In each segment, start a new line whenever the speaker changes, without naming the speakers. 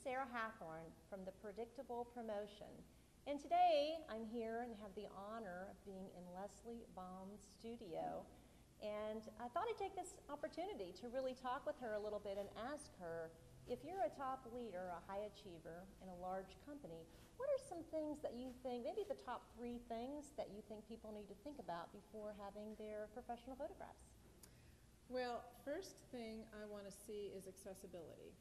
Sarah Hathorn from the Predictable Promotion. And today I'm here and have the honor of being in Lesley Bohm's studio. And I thought I'd take this opportunity to really talk with her a little bit and ask her, if you're a top leader, a high achiever in a large company, what are some things that you think, maybe the top 3 things that you think people need to think about before having their professional photographs?
Well, first thing I want to see is accessibility.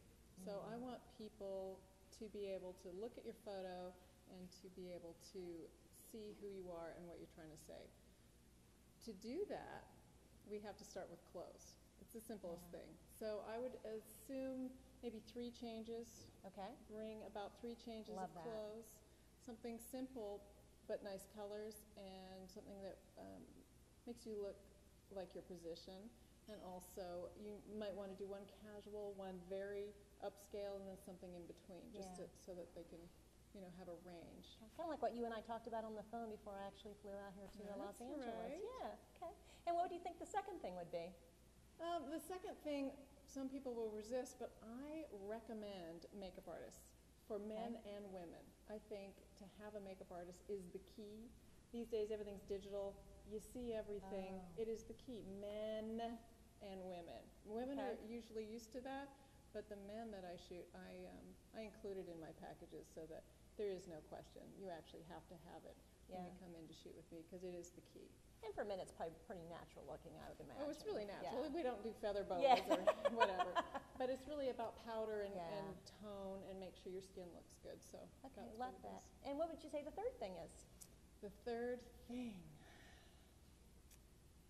So I want people to be able to look at your photo and to be able to see who you are and what you're trying to say. To do that, we have to start with clothes. It's the simplest thing. So I would assume maybe 3 changes.
Okay.
Bring about 3 changes
Love
of
that.
clothes. Something simple but nice colors, and something that makes you look like your position. And also, you might want to do one casual, one very upscale, and then something in between, just so that they can, have a range.
Kind of like what you and I talked about on the phone before I actually flew out here to Los Angeles.
Right.
Yeah, okay. And what do you think the second thing would be?
The second thing, some people will resist, but I recommend makeup artists for men and women. I think to have a makeup artist is the key. These days, everything's digital. You see everything. It is the key. Men and women. Women are usually used to that, but the men that I shoot, I include it in my packages so that there is no question. You actually have to have it when you come in to shoot with me, because it is the key.
And for men, it's probably pretty natural looking, I would imagine.
Oh, it's really natural.
Yeah.
We don't do feather boas or whatever. But it's really about powder and tone, and make sure your skin looks good. So
okay, love that. And what would you say the third thing is?
The third thing.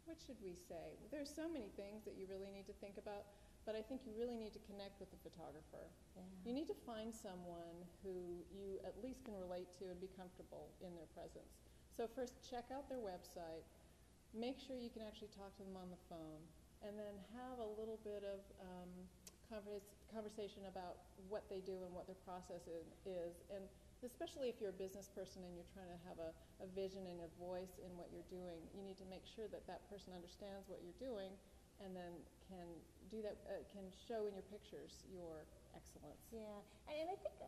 What should we say? There's so many things that you really need to think about, but I think you really need to connect with the photographer.
Yeah.
You need to find someone who you at least can relate to and be comfortable in their presence. So first, check out their website. Make sure you can actually talk to them on the phone, and then have a little bit of conversation about what they do and what their process is. And especially if you're a business person and you're trying to have a vision and a voice in what you're doing, you need to make sure that that person understands what you're doing, and then can do that, can show in your pictures your excellence.
Yeah, and I think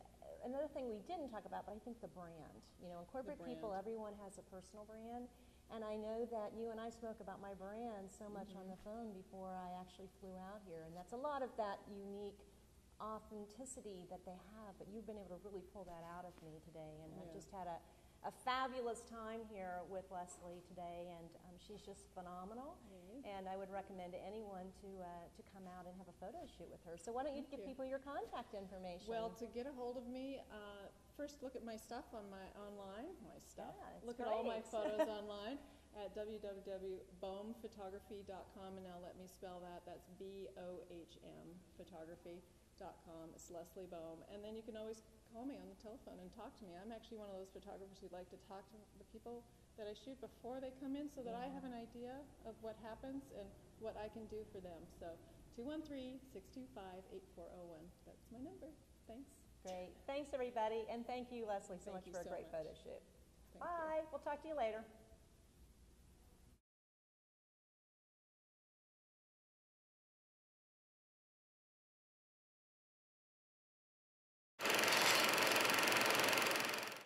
another thing we didn't talk about, but I think the brand. In corporate people, everyone has a personal brand, and I know that you and I spoke about my brand so much on the phone before I actually flew out here, and that's a lot of that unique authenticity that they have, but you've been able to really pull that out of me today, and I've just had a fabulous time here with Lesley today, and she's just phenomenal, and I would recommend to anyone to come out and have a photo shoot with her. So why don't you give people your contact information?
Well, to get a hold of me, first look at my stuff on online. Look at all my photos online at www.bohmphotography.com, and now let me spell that. That's BOHM photography.com. It's Lesley Bohm, and then you can always call me on the telephone and talk to me. I'm actually one of those photographers who'd like to talk to the people that I shoot before they come in, so that I have an idea of what happens and what I can do for them. So 213-625-8401. That's my number. Thanks.
Great. Thanks, everybody, and thank you, Lesley, so much for a great photo shoot. Bye. We'll talk to you later.